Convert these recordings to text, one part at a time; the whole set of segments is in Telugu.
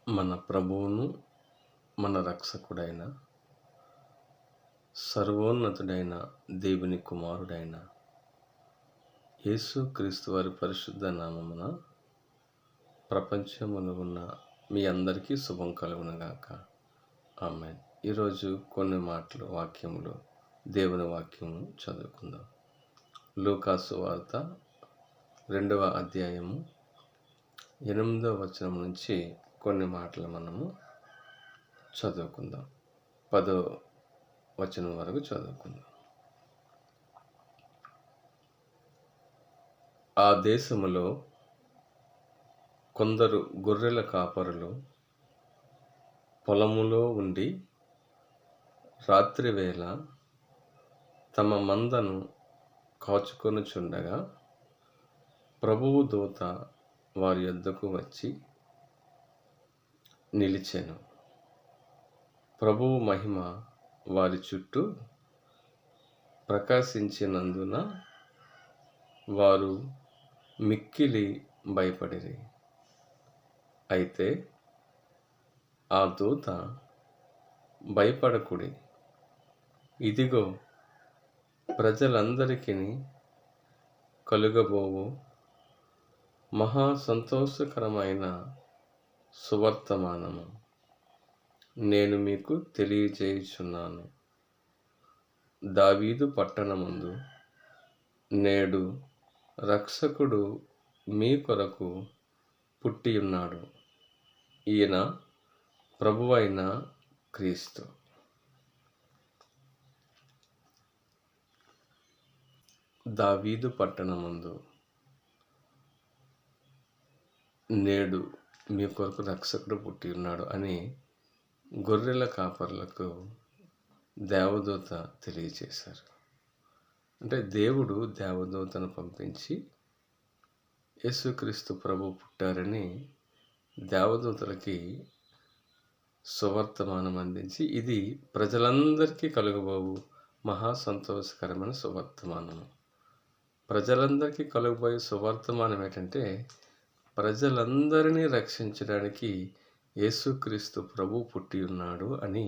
మన ప్రభువును, మన రక్షకుడైన, సర్వోన్నతుడైన దేవుని కుమారుడైన యేసు క్రీస్తు వారి పరిశుద్ధ నామమున ప్రపంచములో ఉన్న మీ అందరికీ శుభం కలుగునుగాక. ఆమేన్. ఈరోజు కొన్ని మాటలు వాక్యములు దేవుని వాక్యము చదువుకుందాం. లూకాసు వార్త 2వ అధ్యాయము 8వ వచనం నుంచి కొన్ని మాటలు మనము చదువుకుందాం. 10వ వచనం వరకు చదువుకుందాం. ఆ దేశములో కొందరు గొర్రెల కాపరులు పొలములో ఉండి రాత్రివేళ తమ మందను కాచుకొనుచుండగా ప్రభువు దూత వారి యొద్దకు వచ్చి నిలిచెను. ప్రభువు మహిమ వారి చుట్టూ ప్రకాశించినందున వారు మిక్కిలి భయపడిరి. అయితే ఆ దూత, భయపడకుడి, ఇదిగో ప్రజలందరికీ కలుగబోవు మహా సంతోషకరమైన సువర్తమానము నేను మీకు తెలియజేయుచున్నాను. దావీదు పట్టణమందు నేడు రక్షకుడు మీ కొరకు పుట్టియున్నాడు. ఈయన ప్రభువైన క్రీస్తు. దావీదు పట్టణమందు నేడు మీ కొరకు రక్షకుడు పుట్టి ఉన్నాడు అని గొర్రెల కాపర్లకు దేవదూత తెలియజేశారు. అంటే దేవుడు దేవదూతను పంపించి యేసుక్రీస్తు ప్రభు పుట్టారని దేవదూతలకి సువర్తమానం అందించి, ఇది ప్రజలందరికీ కలుగబోవు మహా సంతోషకరమైన సువర్తమానము. ప్రజలందరికీ కలుగబోయే సువర్తమానం ఏంటంటే, ప్రజలందరినీ రక్షించడానికి యేసుక్రీస్తు ప్రభు పుట్టి ఉన్నాడు అని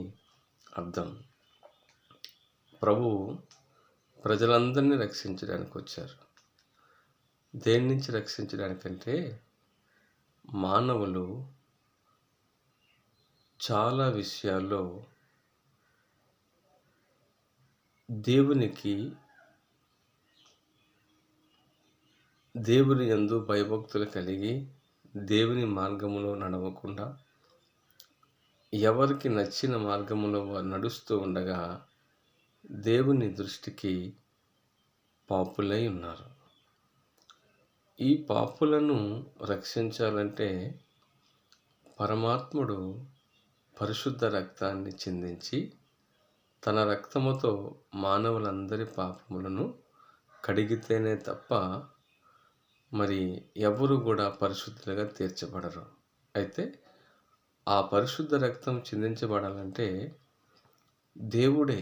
అర్థం. ప్రభువు ప్రజలందరినీ రక్షించడానికి వచ్చారు. దేని నుంచి రక్షించడానికంటే, మానవులు చాలా విషయాల్లో దేవుని యందు భయభక్తులు కలిగి దేవుని మార్గములో నడవకుండా ఎవరికి నచ్చిన మార్గములో వారు నడుస్తూ ఉండగా దేవుని దృష్టికి పాపులై ఉన్నారు. ఈ పాపులను రక్షించాలంటే పరమాత్ముడు పరిశుద్ధ రక్తాన్ని చిందించి తన రక్తముతో మానవులందరి పాపములను కడిగితేనే తప్ప మరి ఎవరు కూడా పరిశుద్ధులుగా తీర్చబడరు. అయితే ఆ పరిశుద్ధ రక్తం చిందించబడాలంటే దేవుడే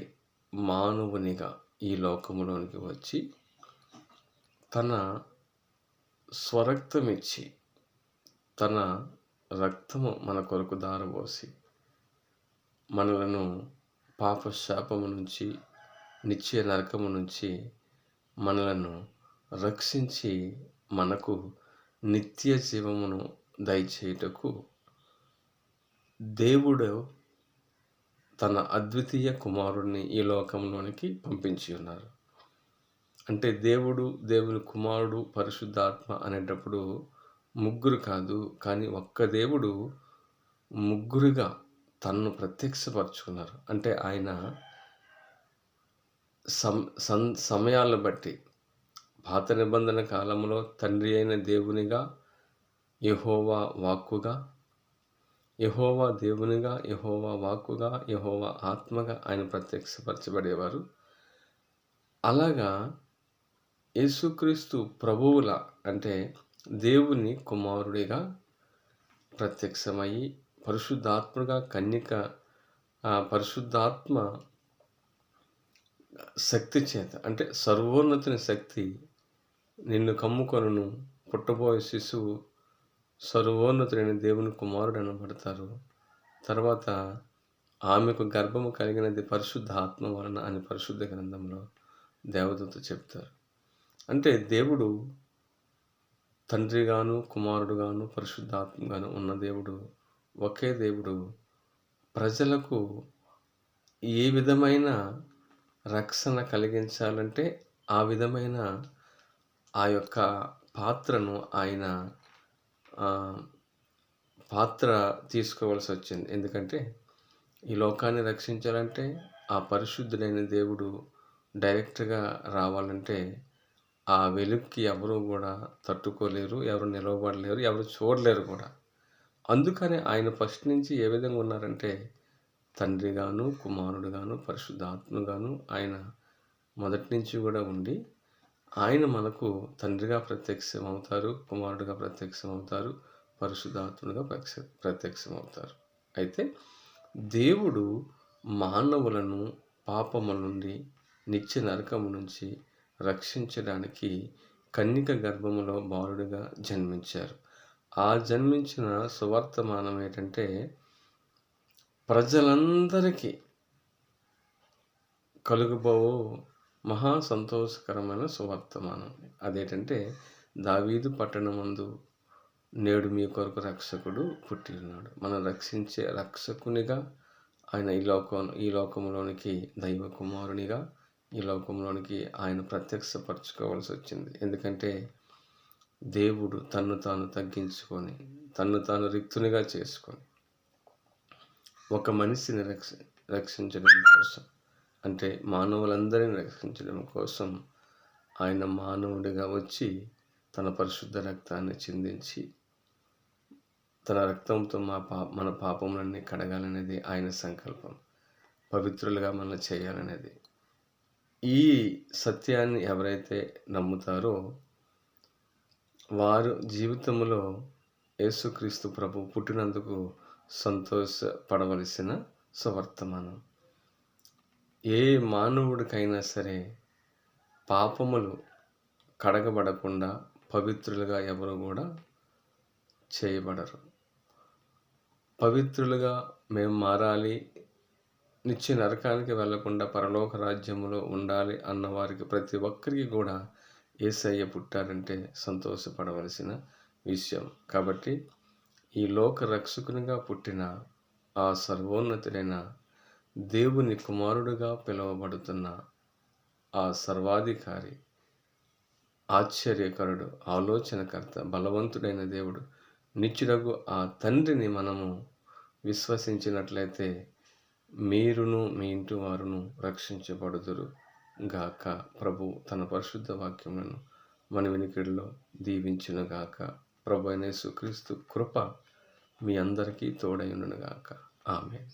మానవునిగా ఈ లోకములోనికి వచ్చి తన స్వరక్తమిచ్చి తన రక్తము మన కొరకు దారబోసి మనలను పాపశాపము నుంచి, నిత్య నరకము నుంచి మనలను రక్షించి మనకు నిత్య జీవమును దయచేయుటకు దేవుడు తన అద్వితీయ కుమారుడిని ఈ లోకంలోనికి పంపించి ఉన్నారు. అంటే దేవుని కుమారుడు, పరిశుద్ధాత్మ అనేటప్పుడు ముగ్గురు కాదు, కానీ ఒక్క దేవుడు ముగ్గురుగా తన్ను ప్రత్యక్షపరచుకున్నారు. అంటే ఆయన సమయాలను బట్టి పాత నిబంధన కాలంలో తండ్రి అయిన దేవునిగా, యెహోవా వాక్కుగా, యెహోవా దేవునిగా, యెహోవా వాక్కుగా, యెహోవా ఆత్మగా ఆయన ప్రత్యక్షపరచబడేవారు. అలాగా యేసుక్రీస్తు ప్రభువుల అంటే దేవుని కుమారుడిగా ప్రత్యక్షమయ్యి పరిశుద్ధాత్మగా పరిశుద్ధాత్మ శక్తి చేత, అంటే సర్వోన్నతుని శక్తి నిన్ను కమ్ముకొనును, పుట్టబోయే శిశువు సర్వోన్నతుడైన దేవుని కుమారుడు అనబడతారు. తర్వాత ఆమెకు గర్భము కలిగినది పరిశుద్ధ ఆత్మ వలన అని పరిశుద్ధ గ్రంథంలో దేవదూత చెప్తారు. అంటే దేవుడు తండ్రిగాను, కుమారుడుగాను, పరిశుద్ధాత్మగాను ఉన్న దేవుడు, ఒకే దేవుడు ప్రజలకు ఏ విధమైన రక్షణ కలిగించాలంటే ఆ విధమైన ఆ యొక్క పాత్రను ఆయన పాత్ర తీసుకోవాల్సి వచ్చింది. ఎందుకంటే ఈ లోకాన్ని రక్షించాలంటే ఆ పరిశుద్ధుడైన దేవుడు డైరెక్ట్‌గా రావాలంటే ఆ వెలుగుకి ఎవరు కూడా తట్టుకోలేరు, ఎవరు నిలవబడలేరు, ఎవరు చూడలేరు కూడా. అందుకని ఆయన ఫస్ట్ నుంచి ఏ విధంగా ఉన్నారంటే తండ్రిగాను, కుమారుడుగాను, పరిశుద్ధాత్మగాను ఆయన మొదటి నుంచి కూడా ఉండి ఆయన మనకు తండ్రిగా ప్రత్యక్షమవుతారు, కుమారుడుగా ప్రత్యక్షమవుతారు, పరిశుద్ధాత్ముడుగా ప్రత్యక్షమవుతారు. అయితే దేవుడు మానవులను పాపము నుండి, నిత్య నరకము నుంచి రక్షించడానికి కన్యక గర్భములో బాలుడిగా జన్మించారు. ఆ జన్మించిన సువర్తమానం ఏంటంటే ప్రజలందరికీ కలుగుబోవు మహా సంతోషకరమైన సువర్తమానం. అదేంటంటే దావీదు పట్టణమందు నేడు మీ కొరకు రక్షకుడు పుట్టి ఉన్నాడు. మనం రక్షించే రక్షకునిగా ఆయన ఈ లోకంలోనికి దైవ కుమారునిగా ఈ లోకంలోనికి ఆయన ప్రత్యక్షపరచుకోవాల్సి వచ్చింది. ఎందుకంటే దేవుడు తన్ను తాను తగ్గించుకొని తన్ను తాను రిక్తునిగా చేసుకొని ఒక మనిషిని రక్షించడం కోసం, అంటే మానవులందరినీ రక్షించడం కోసం ఆయన మానవుడిగా వచ్చి తన పరిశుద్ధ రక్తాన్ని చిందించి తన రక్తంతో మన పాపములన్నీ కడగాలనేది ఆయన సంకల్పం. పవిత్రులుగా మనల్ని చేయాలనేది. ఈ సత్యాన్ని ఎవరైతే నమ్ముతారో వారు జీవితంలో యేసుక్రీస్తు ప్రభు పుట్టినందుకు సంతోషపడవలసిన సువర్తమానం. ఏ మానవుడికైనా సరే పాపములు కడగబడకుండా పవిత్రులుగా ఎవరు కూడా చేయబడరు. పవిత్రులుగా మేము మారాలి, నిత్య నరకానికి వెళ్లకుండా పరలోక రాజ్యములో ఉండాలి అన్న వారికి ప్రతి ఒక్కరికి కూడా యేసయ్య పుట్టారంటే సంతోషపడవలసిన విషయం. కాబట్టి ఈ లోక రక్షకునిగా పుట్టిన ఆ సర్వోన్నతుడైన దేవుని కుమారుడుగా పిలువబడుతున్న ఆ సర్వాధికారి, ఆశ్చర్యకరుడు, ఆలోచనకర్త, బలవంతుడైన దేవుడు, నిత్యుడగు ఆ తండ్రిని మనము విశ్వసించినట్లయితే మీరును మీ ఇంటి వారును రక్షించబడుదురు గాక. ప్రభు తన పరిశుద్ధ వాక్యములను మన వినికిడిలో దీవించును గాక. ప్రభు అయిన యేసుక్రీస్తు కృప మీ అందరికీ తోడై ఉండును గాక. ఆమేన్.